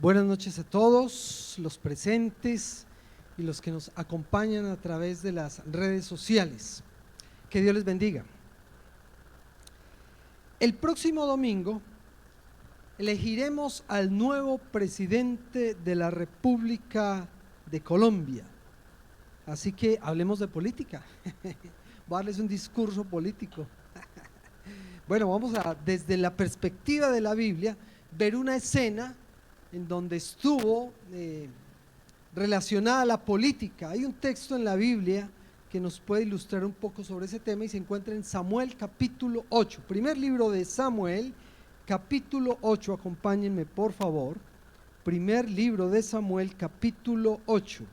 Buenas noches a todos los presentes y los que nos acompañan a través de las redes sociales. Que Dios les bendiga. El próximo domingo elegiremos al nuevo presidente de la República de Colombia. Así que hablemos de política. Voy a darles un discurso político. Bueno, vamos a, desde la perspectiva de la Biblia, ver una escena en donde estuvo relacionada a la política. Hay un texto en la Biblia que nos puede ilustrar un poco sobre ese tema y se encuentra en Samuel capítulo 8, primer libro de Samuel capítulo 8, acompáñenme por favor, primer libro de Samuel capítulo 8.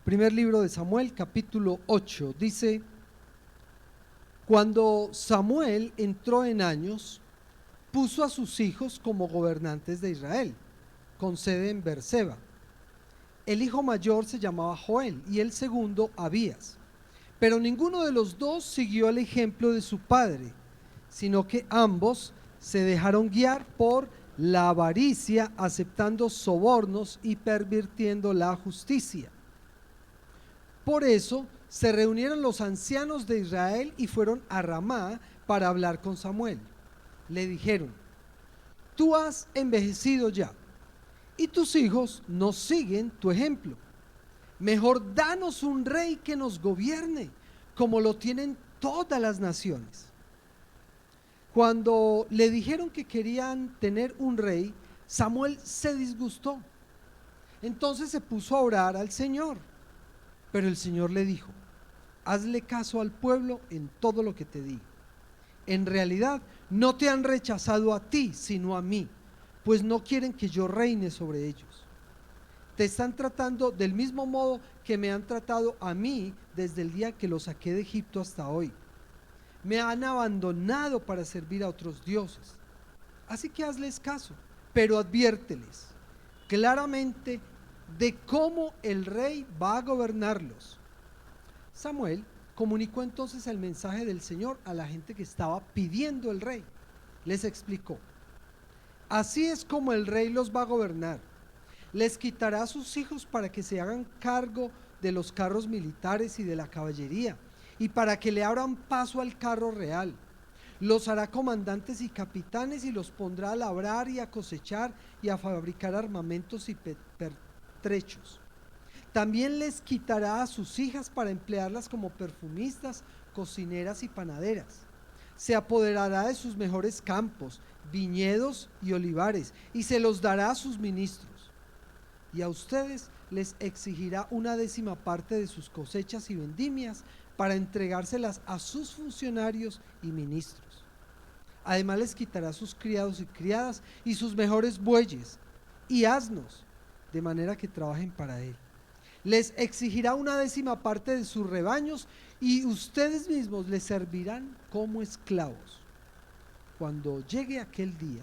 Primer libro de Samuel, capítulo 8, dice: Cuando Samuel entró en años, puso a sus hijos como gobernantes de Israel, con sede en Berseba. El hijo mayor se llamaba Joel y el segundo Abías. Pero ninguno de los dos siguió el ejemplo de su padre, sino que ambos se dejaron guiar por la avaricia, aceptando sobornos y pervirtiendo la justicia. Por eso se reunieron los ancianos de Israel y fueron a Ramá para hablar con Samuel. Le dijeron: tú has envejecido ya y tus hijos no siguen tu ejemplo. Mejor danos un rey que nos gobierne, como lo tienen todas las naciones. Cuando le dijeron que querían tener un rey, Samuel se disgustó. Entonces se puso a orar al Señor. Pero el Señor le dijo: hazle caso al pueblo en todo lo que te digo. En realidad no te han rechazado a ti, sino a mí, pues no quieren que yo reine sobre ellos. Te están tratando del mismo modo que me han tratado a mí desde el día que los saqué de Egipto hasta hoy. Me han abandonado para servir a otros dioses. Así que hazles caso, pero adviérteles claramente de cómo el rey va a gobernarlos. Samuel comunicó entonces el mensaje del Señor a la gente que estaba pidiendo el rey. Les explicó: así es como el rey los va a gobernar. Les quitará a sus hijos para que se hagan cargo de los carros militares y de la caballería, y para que le abran paso al carro real. Los hará comandantes y capitanes y los pondrá a labrar y a cosechar y a fabricar armamentos y pertrechos. También les quitará a sus hijas para emplearlas como perfumistas, cocineras y panaderas. Se apoderará de sus mejores campos, viñedos y olivares, y se los dará a sus ministros. Y a ustedes les exigirá una 10ª parte de sus cosechas y vendimias para entregárselas a sus funcionarios y ministros. Además les quitará sus criados y criadas y sus mejores bueyes y asnos, de manera que trabajen para él. Les exigirá una 10ª parte de sus rebaños y ustedes mismos les servirán como esclavos. Cuando llegue aquel día,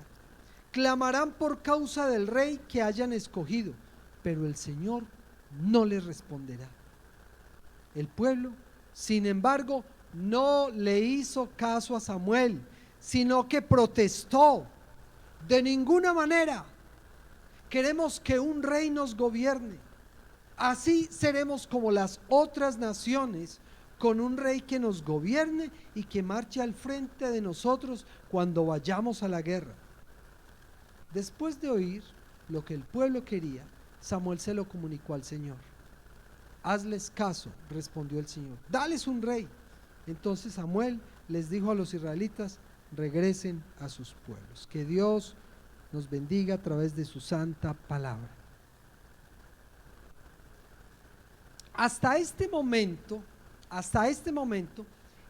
clamarán por causa del rey que hayan escogido, pero el Señor no les responderá. El pueblo, sin embargo, no le hizo caso a Samuel, sino que protestó: de ninguna manera queremos que un rey nos gobierne. Así seremos como las otras naciones, con un rey que nos gobierne y que marche al frente de nosotros cuando vayamos a la guerra. Después de oír lo que el pueblo quería, Samuel se lo comunicó al Señor. Hazles caso, respondió el Señor, dales un rey. Entonces Samuel les dijo a los israelitas: regresen a sus pueblos. Que Dios nos bendiga a través de su santa palabra. Hasta este momento,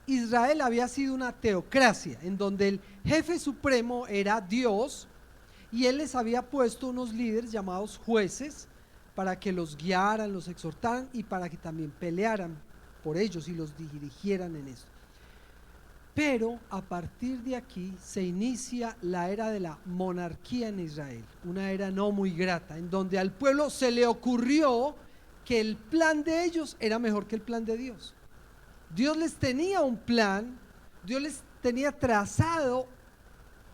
Israel había sido una teocracia en donde el jefe supremo era Dios, y él les había puesto unos líderes llamados jueces para que los guiaran, los exhortaran y para que también pelearan por ellos y los dirigieran en eso. Pero a partir de aquí se inicia la era de la monarquía en Israel, una era no muy grata, en donde al pueblo se le ocurrió que el plan de ellos era mejor que el plan de Dios. Dios les tenía un plan, Dios les tenía trazado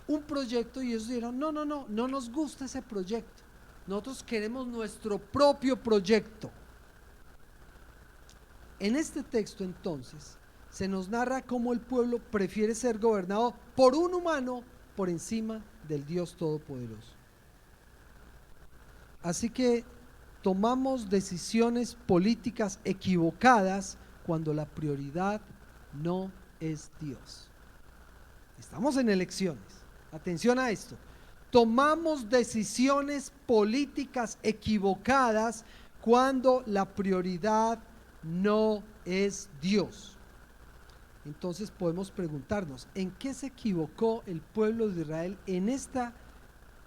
un proyecto y ellos dijeron, no, no, no, no nos gusta ese proyecto. Nosotros queremos nuestro propio proyecto. En este texto entonces se nos narra cómo el pueblo prefiere ser gobernado por un humano por encima del Dios Todopoderoso. Así que tomamos decisiones políticas equivocadas cuando la prioridad no es Dios. Estamos en elecciones. Atención a esto. Tomamos decisiones políticas equivocadas cuando la prioridad no es Dios. Entonces podemos preguntarnos, ¿en qué se equivocó el pueblo de Israel en esta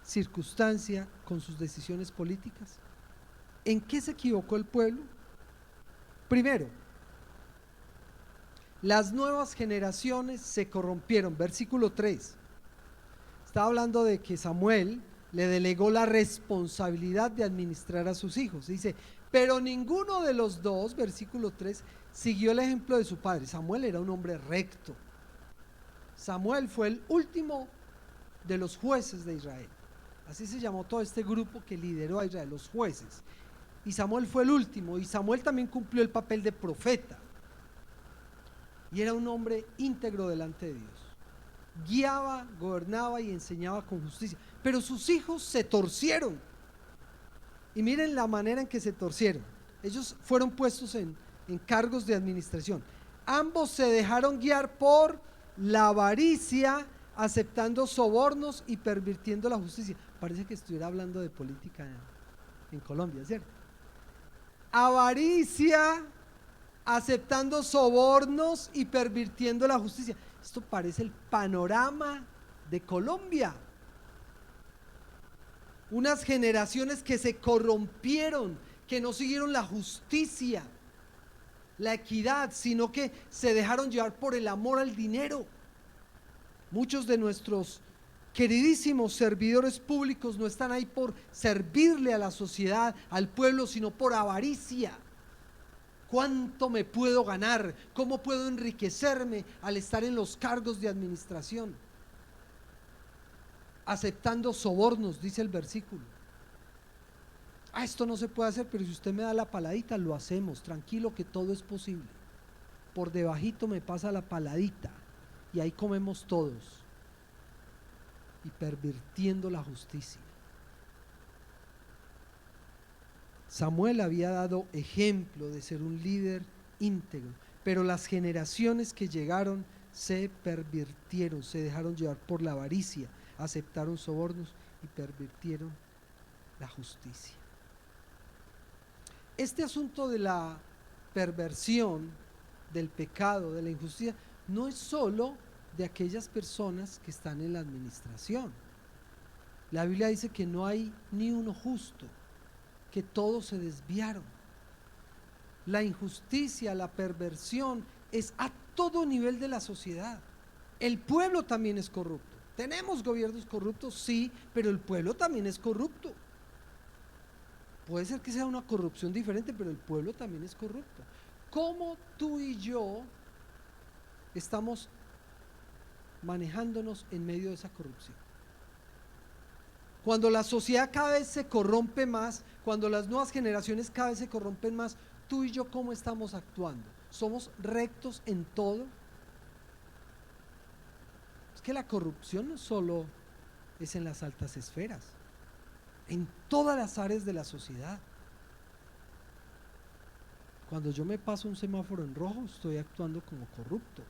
circunstancia con sus decisiones políticas? ¿En qué se equivocó el pueblo? Primero, las nuevas generaciones se corrompieron. Versículo 3. Estaba hablando de que Samuel le delegó la responsabilidad de administrar a sus hijos. Dice, pero ninguno de los dos, versículo 3, siguió el ejemplo de su padre. Samuel era un hombre recto. Samuel fue el último de los jueces de Israel. Así se llamó todo este grupo que lideró a Israel, los jueces. Y Samuel fue el último, y Samuel también cumplió el papel de profeta. Y era un hombre íntegro delante de Dios. Guiaba, gobernaba y enseñaba con justicia. Pero sus hijos se torcieron. Y miren la manera en que se torcieron. Ellos fueron puestos en cargos de administración. Ambos se dejaron guiar por la avaricia, aceptando sobornos y pervirtiendo la justicia. Parece que estuviera hablando de política en Colombia, ¿cierto? Avaricia, aceptando sobornos y pervirtiendo la justicia. Esto parece el panorama de Colombia. Unas generaciones que se corrompieron, que no siguieron la justicia, la equidad, sino que se dejaron llevar por el amor al dinero. Muchos de nuestros queridísimos servidores públicos no están ahí por servirle a la sociedad, al pueblo, sino por avaricia. ¿Cuánto me puedo ganar? ¿Cómo puedo enriquecerme al estar en los cargos de administración? Aceptando sobornos, dice el versículo. Esto no se puede hacer, pero si usted me da la paladita, lo hacemos. Tranquilo que todo es posible. Por debajito me pasa la paladita y ahí comemos todos. Y pervirtiendo la justicia. Samuel había dado ejemplo de ser un líder íntegro, pero las generaciones que llegaron se pervirtieron, se dejaron llevar por la avaricia, aceptaron sobornos y pervirtieron la justicia. Este asunto de la perversión, del pecado, de la injusticia, no es solo de aquellas personas que están en la administración. La Biblia dice que no hay ni uno justo, que todos se desviaron. La injusticia, la perversión es a todo nivel de la sociedad. El pueblo también es corrupto. Tenemos gobiernos corruptos, sí, pero el pueblo también es corrupto. Puede ser que sea una corrupción diferente, pero el pueblo también es corrupto. ¿Cómo tú y yo estamos manejándonos en medio de esa corrupción? Cuando la sociedad cada vez se corrompe más, cuando las nuevas generaciones cada vez se corrompen más, tú y yo, ¿cómo estamos actuando? ¿Somos rectos en todo? Es que la corrupción no solo es en las altas esferas, en todas las áreas de la sociedad. Cuando yo me paso un semáforo en rojo, estoy actuando como corrupto.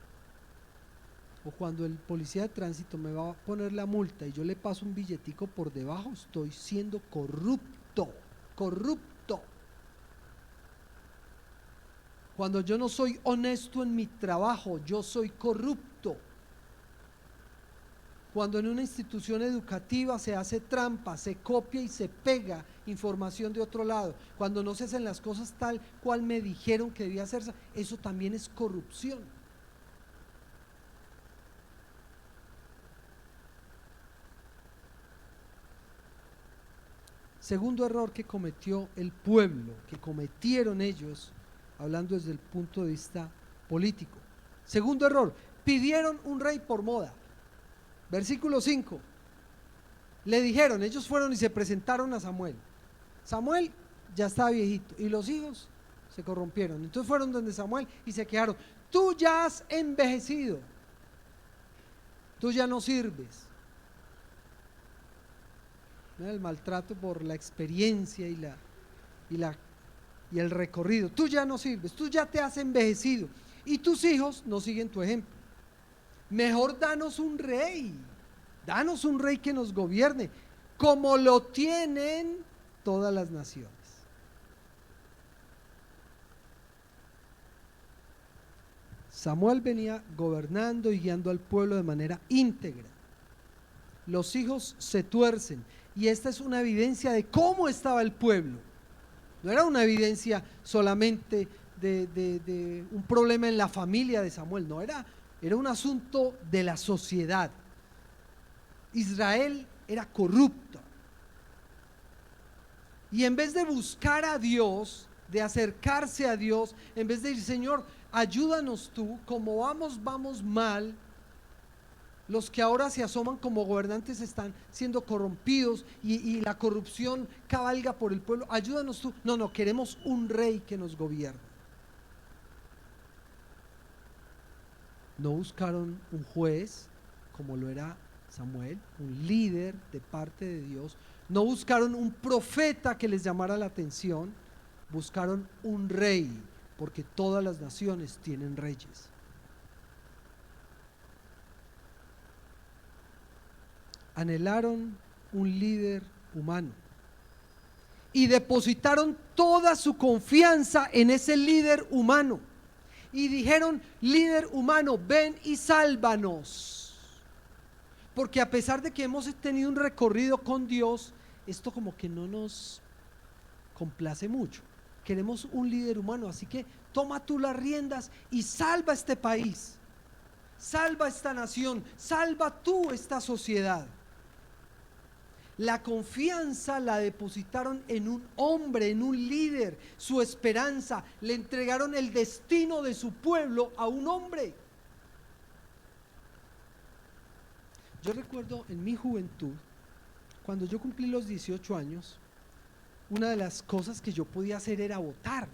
O cuando el policía de tránsito me va a poner la multa y yo le paso un billetico por debajo, estoy siendo corrupto, corrupto. Cuando yo no soy honesto en mi trabajo, yo soy corrupto. Cuando en una institución educativa se hace trampa, se copia y se pega información de otro lado, cuando no se hacen las cosas tal cual me dijeron que debía hacerse, eso también es corrupción. Segundo error que cometió el pueblo, que cometieron ellos, hablando desde el punto de vista político. Segundo error, pidieron un rey por moda. Versículo 5. Le dijeron, ellos fueron y se presentaron a Samuel. Samuel ya estaba viejito y los hijos se corrompieron. Entonces fueron donde Samuel y se quejaron: tú ya has envejecido, tú ya no sirves. El maltrato por la experiencia y el recorrido. Tú ya no sirves, tú ya te has envejecido y tus hijos no siguen tu ejemplo. Mejor danos un rey que nos gobierne, como lo tienen todas las naciones. Samuel venía gobernando y guiando al pueblo de manera íntegra. Los hijos se tuercen, y esta es una evidencia de cómo estaba el pueblo. No era una evidencia solamente de un problema en la familia de Samuel, no, era un asunto de la sociedad. Israel era corrupto, y en vez de buscar a Dios, de acercarse a Dios, en vez de decir: Señor, ayúdanos tú, como vamos mal, los que ahora se asoman como gobernantes están siendo corrompidos y la corrupción cabalga por el pueblo, ayúdanos tú. No, queremos un rey que nos gobierne. No buscaron un juez como lo era Samuel, un líder de parte de Dios. No buscaron un profeta que les llamara la atención. Buscaron un rey, porque todas las naciones tienen reyes. Anhelaron un líder humano y depositaron toda su confianza en ese líder humano y dijeron: líder humano, ven y sálvanos, porque a pesar de que hemos tenido un recorrido con Dios, esto como que no nos complace mucho. Queremos un líder humano, así que toma tú las riendas y salva este país, salva esta nación, salva tú esta sociedad. La confianza la depositaron en un hombre, en un líder, su esperanza. Le entregaron el destino de su pueblo a un hombre. Yo recuerdo en mi juventud, cuando yo cumplí los 18 años, una de las cosas que yo podía hacer era votar,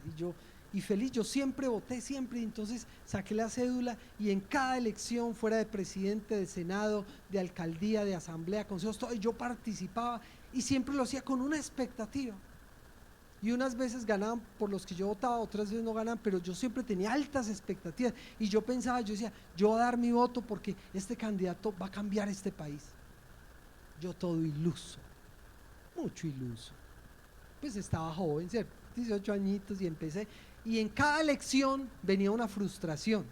y feliz, yo siempre voté, siempre. Entonces saqué la cédula y en cada elección, fuera de presidente, de senado, de alcaldía, de asamblea, consejos, todo, yo participaba y siempre lo hacía con una expectativa. Y unas veces ganaban por los que yo votaba, otras veces no ganaban, pero yo siempre tenía altas expectativas y yo pensaba, yo decía: yo voy a dar mi voto porque este candidato va a cambiar este país. Yo todo iluso, mucho iluso. Pues estaba joven, ¿cierto? 18 añitos, y empecé, y en cada elección venía una frustración,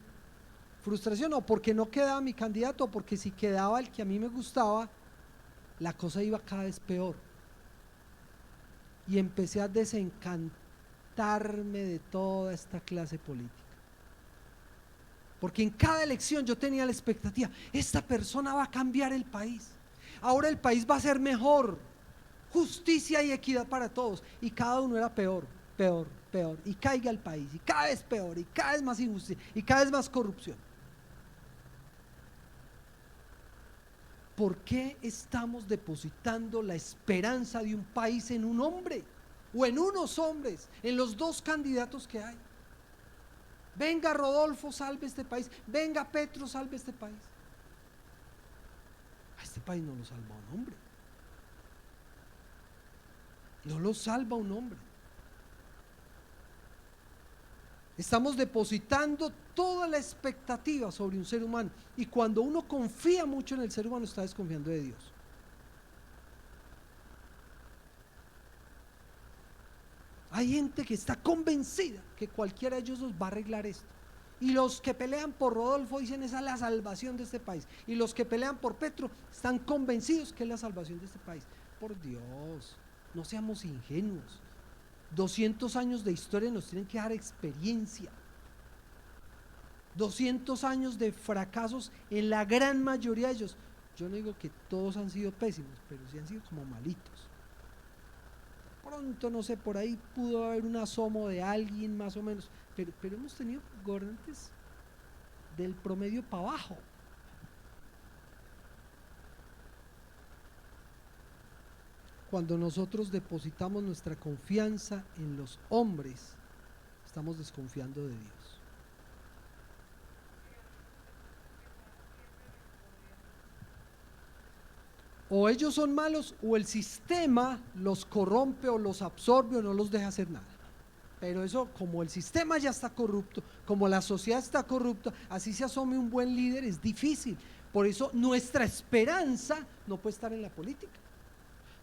o porque no quedaba mi candidato, o porque si quedaba el que a mí me gustaba, la cosa iba cada vez peor, y empecé a desencantarme de toda esta clase política, porque en cada elección yo tenía la expectativa: esta persona va a cambiar el país, ahora el país va a ser mejor, justicia y equidad para todos, y cada uno era peor, y caiga el país, y cada vez peor, y cada vez más injusticia, y cada vez más corrupción. ¿Por qué estamos depositando la esperanza de un país en un hombre, o en unos hombres, en los dos candidatos que hay? Venga Rodolfo, salve este país; venga Petro, salve este país. A este país no lo salva un hombre, no lo salva un hombre. Estamos depositando toda la expectativa sobre un ser humano, y cuando uno confía mucho en el ser humano, está desconfiando de Dios. Hay gente que está convencida que cualquiera de ellos nos va a arreglar esto, y los que pelean por Rodolfo dicen: esa es la salvación de este país, y los que pelean por Petro están convencidos que es la salvación de este país. Por Dios, no seamos ingenuos. 200 años de historia nos tienen que dar experiencia. 200 años de fracasos en la gran mayoría de ellos. Yo no digo que todos han sido pésimos, pero sí han sido como malitos. pronto, no sé, por ahí pudo haber un asomo de alguien más o menos, pero hemos tenido gobernantes del promedio para abajo. Cuando nosotros depositamos nuestra confianza en los hombres, estamos desconfiando de Dios. O ellos son malos o el sistema los corrompe o los absorbe o no los deja hacer nada. Pero eso, como el sistema ya está corrupto, como la sociedad está corrupta, así se asome un buen líder, es difícil. Por eso nuestra esperanza no puede estar en la política.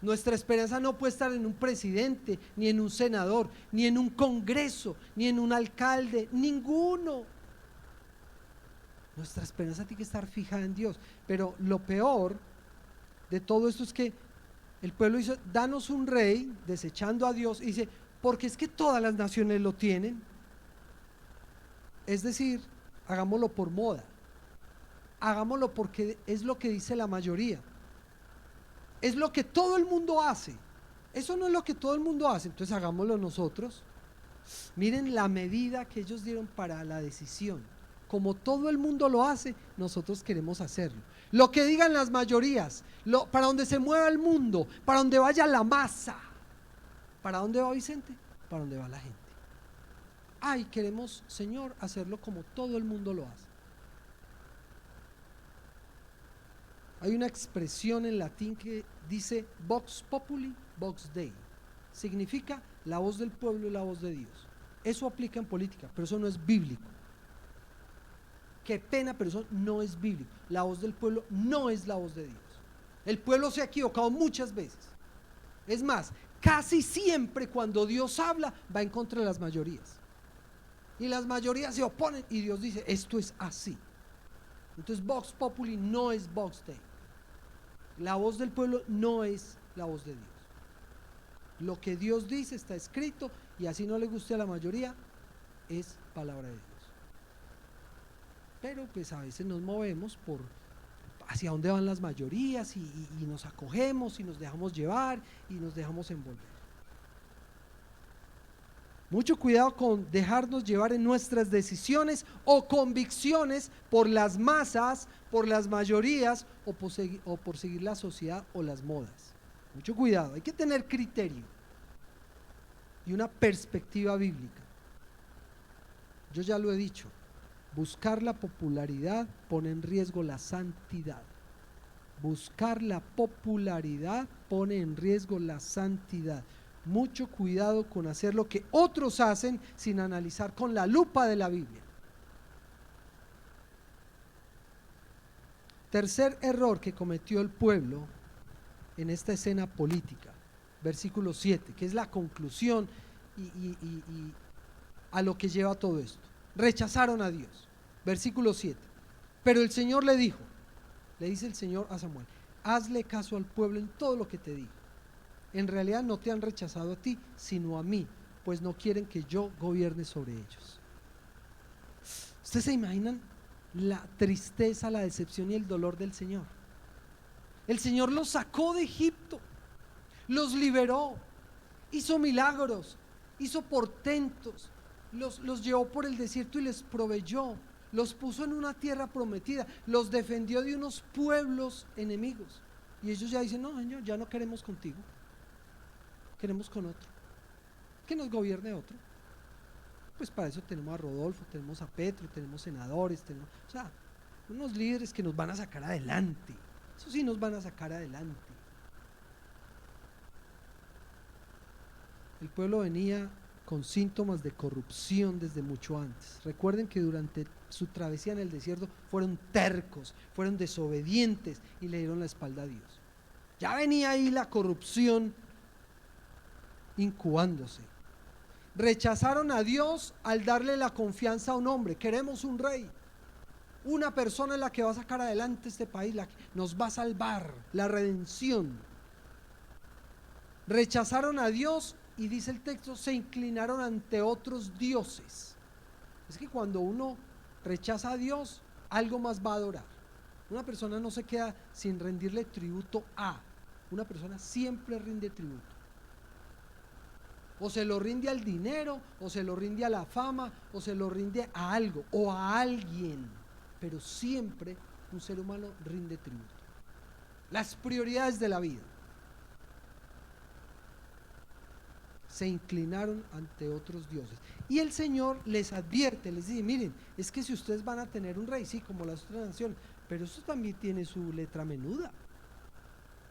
Nuestra esperanza no puede estar en un presidente, ni en un senador, ni en un congreso, ni en un alcalde, ninguno. Nuestra esperanza tiene que estar fijada en Dios. Pero lo peor de todo esto es que el pueblo dice: danos un rey, desechando a Dios, y dice: porque es que todas las naciones lo tienen. Es decir, hagámoslo por moda, hagámoslo porque es lo que dice la mayoría, es lo que todo el mundo hace. Eso no es lo que todo el mundo hace, entonces hagámoslo nosotros. Miren la medida que ellos dieron para la decisión. Como todo el mundo lo hace, nosotros queremos hacerlo. Lo que digan las mayorías, para donde se mueva el mundo, para donde vaya la masa. ¿Para dónde va Vicente? Para donde va la gente. Ay, queremos, Señor, hacerlo como todo el mundo lo hace. Hay una expresión en latín que dice vox populi, vox Dei. Significa la voz del pueblo y la voz de Dios. Eso aplica en política, pero eso no es bíblico. Qué pena, pero eso no es bíblico. La voz del pueblo no es la voz de Dios. El pueblo se ha equivocado muchas veces. Es más, casi siempre cuando Dios habla va en contra de las mayorías. Y las mayorías se oponen y Dios dice: esto es así. Entonces vox populi no es vox Dei. La voz del pueblo no es la voz de Dios. Lo que Dios dice está escrito, y así no le guste a la mayoría, es palabra de Dios. Pero pues a veces nos movemos por hacia dónde van las mayorías y nos acogemos y nos dejamos llevar y nos dejamos envolver. Mucho cuidado con dejarnos llevar en nuestras decisiones o convicciones por las masas, por las mayorías o por seguir la sociedad o las modas. Mucho cuidado, hay que tener criterio y una perspectiva bíblica. Yo ya lo he dicho, buscar la popularidad pone en riesgo la santidad. Buscar la popularidad pone en riesgo la santidad. Mucho cuidado con hacer lo que otros hacen sin analizar con la lupa de la Biblia. Tercer error que cometió el pueblo en esta escena política, versículo 7, que es la conclusión y a lo que lleva todo esto. Rechazaron a Dios. Versículo 7. Pero el Señor le dijo, le dice el Señor a Samuel: hazle caso al pueblo en todo lo que te digo. En realidad no te han rechazado a ti, sino a mí, pues no quieren que yo gobierne sobre ellos. ¿Ustedes se imaginan la tristeza, la decepción y el dolor del Señor? El Señor los sacó de Egipto, los liberó, hizo milagros, hizo portentos, los llevó por el desierto y les proveyó, los puso en una tierra prometida, los defendió de unos pueblos enemigos. Y ellos ya dicen: no, Señor, ya no queremos contigo, queremos con otro, que nos gobierne otro. Pues para eso tenemos a Rodolfo, tenemos a Petro, tenemos senadores, tenemos, o sea, unos líderes que nos van a sacar adelante. Eso sí, nos van a sacar adelante. El pueblo venía con síntomas de corrupción desde mucho antes. Recuerden que durante su travesía en el desierto fueron tercos, fueron desobedientes y le dieron la espalda a Dios. Ya venía ahí la corrupción incubándose. Rechazaron a Dios al darle la confianza a un hombre. Queremos un rey, una persona en la que va a sacar adelante este país, la que nos va a salvar, la redención. Rechazaron a Dios y dice el texto: se inclinaron ante otros dioses. Es que cuando uno rechaza a Dios, algo más va a adorar. Una persona no se queda sin rendirle tributo a, una persona siempre rinde tributo. O se lo rinde al dinero, o se lo rinde a la fama, o se lo rinde a algo o a alguien. Pero siempre un ser humano rinde tributo. Las prioridades de la vida. Se inclinaron ante otros dioses. Y el Señor les advierte, les dice, miren, es que si ustedes van a tener un rey, sí, como las otras naciones, pero eso también tiene su letra menuda.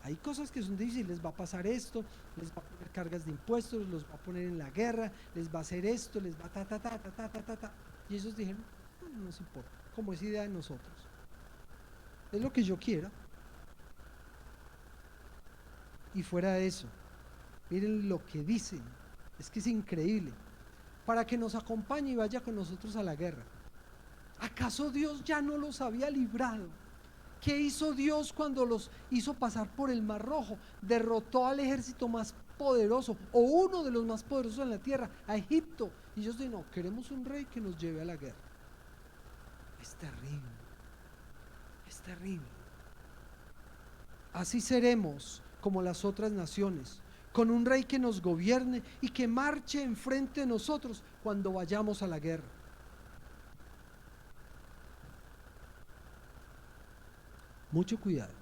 Hay cosas que son difíciles, les va a pasar esto, les va a poner cargas de impuestos, los va a poner en la guerra, les va a hacer esto, les va ta. Y ellos dijeron, no nos importa, como es idea de nosotros. Es lo que yo quiera. Y fuera de eso, miren lo que dicen, es que es increíble, para que nos acompañe y vaya con nosotros a la guerra. ¿Acaso Dios ya no los había librado? ¿Qué hizo Dios cuando los hizo pasar por el Mar Rojo? Derrotó al ejército más poderoso, o uno de los más poderosos en la tierra, a Egipto. Y ellos dicen, no, queremos un rey que nos lleve a la guerra. Es terrible, es terrible. Así seremos como las otras naciones, con un rey que nos gobierne y que marche enfrente de nosotros cuando vayamos a la guerra. Mucho cuidado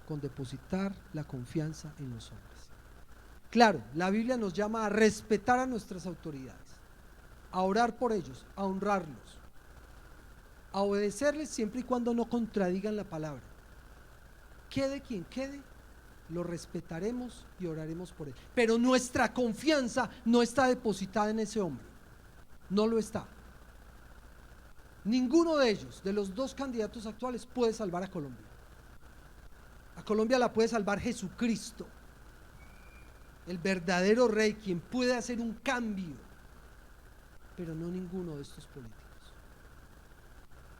con depositar la confianza en los hombres. Claro, la Biblia nos llama a respetar a nuestras autoridades, a orar por ellos, a honrarlos, a obedecerles siempre y cuando no contradigan la palabra. Quede quien quede, lo respetaremos y oraremos por él. Pero nuestra confianza no está depositada en ese hombre, no lo está. Ninguno de ellos, de los dos candidatos actuales, puede salvar a Colombia. A Colombia la puede salvar Jesucristo, el verdadero rey, quien puede hacer un cambio, pero no ninguno de estos políticos.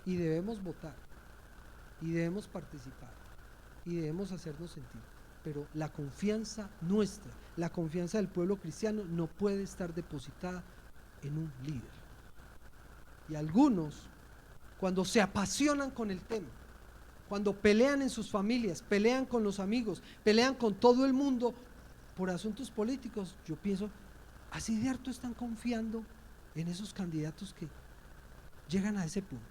Y debemos votar, y debemos participar, y debemos hacernos sentir, pero la confianza nuestra, la confianza del pueblo cristiano no puede estar depositada en un líder. Y algunos, cuando se apasionan con el tema, cuando pelean en sus familias, pelean con los amigos, pelean con todo el mundo por asuntos políticos, yo pienso, así de harto están confiando en esos candidatos que llegan a ese punto.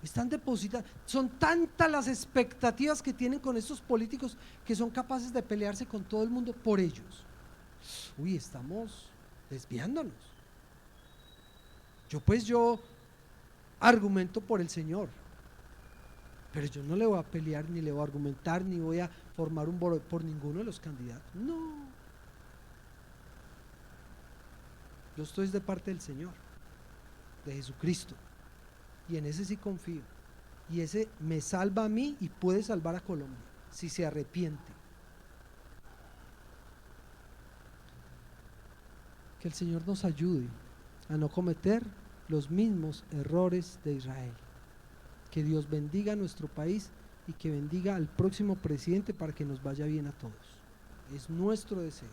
Están depositando, son tantas las expectativas que tienen con estos políticos que son capaces de pelearse con todo el mundo por ellos. Uy, estamos desviándonos. Yo argumento por el Señor, pero yo no le voy a pelear, ni le voy a argumentar, ni voy a formar un bolo por ninguno de los candidatos. No. Yo estoy de parte del Señor, de Jesucristo, y en ese sí confío. Y ese me salva a mí y puede salvar a Colombia, si se arrepiente. Que el Señor nos ayude a no cometer los mismos errores de Israel. Que Dios bendiga a nuestro país y que bendiga al próximo presidente para que nos vaya bien a todos. Es nuestro deseo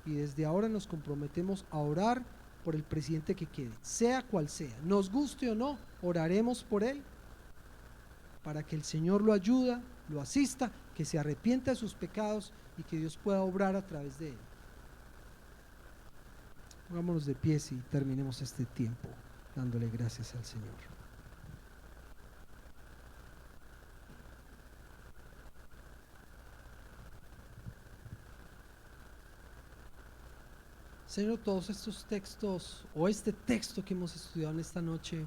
y desde ahora nos comprometemos a orar por el presidente que quede, sea cual sea, nos guste o no, oraremos por él para que el Señor lo ayude, lo asista, que se arrepienta de sus pecados y que Dios pueda obrar a través de él. Pongámonos de pies y terminemos este tiempo dándole gracias al Señor. Señor, todos estos textos o este texto que hemos estudiado en esta noche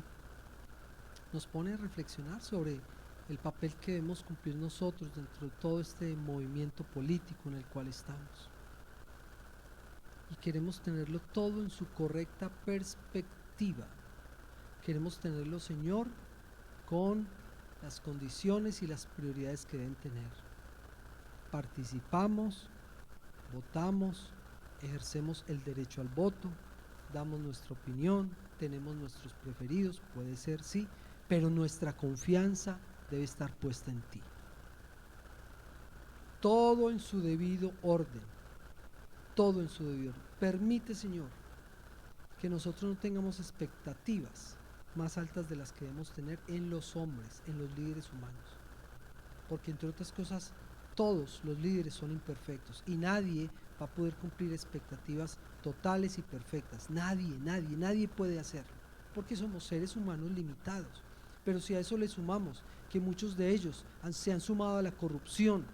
nos pone a reflexionar sobre el papel que debemos cumplir nosotros dentro de todo este movimiento político en el cual estamos. Y queremos tenerlo todo en su correcta perspectiva. Queremos tenerlo, Señor, con las condiciones y las prioridades que deben tener. Participamos, votamos, ejercemos el derecho al voto, damos nuestra opinión, tenemos nuestros preferidos, puede ser sí, pero nuestra confianza debe estar puesta en ti. Todo en su debido orden, todo en su debido orden. Permite, Señor, que nosotros no tengamos expectativas más altas de las que debemos tener en los hombres, en los líderes humanos, porque entre otras cosas Todos los líderes son imperfectos y nadie va a poder cumplir expectativas totales y perfectas. Nadie puede hacerlo, porque somos seres humanos limitados. Pero si a eso le sumamos que muchos de ellos se han sumado a la corrupción,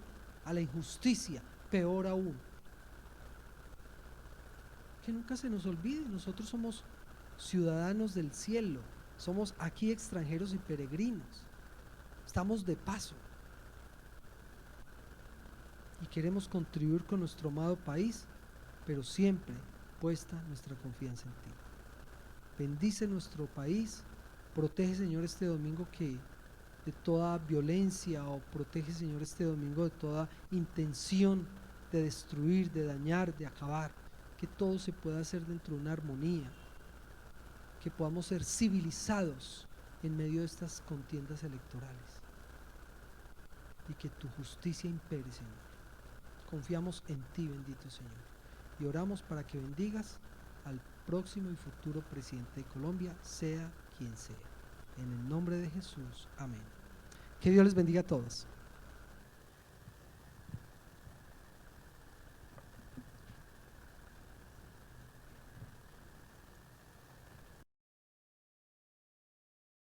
a la injusticia, peor aún, que nunca se nos olvide, nosotros somos ciudadanos del cielo, somos aquí extranjeros y peregrinos, estamos de paso y queremos contribuir con nuestro amado país, pero siempre puesta nuestra confianza en ti. Bendice nuestro país, protege, Señor, este domingo de toda violencia, o protege, Señor, este domingo de toda intención de destruir, de dañar, de acabar, que todo se pueda hacer dentro de una armonía, que podamos ser civilizados en medio de estas contiendas electorales y que tu justicia impere, Señor. Confiamos en ti, bendito Señor, y oramos para que bendigas al próximo y futuro presidente de Colombia, sea quien sea. En el nombre de Jesús, amén. Que Dios les bendiga a todos.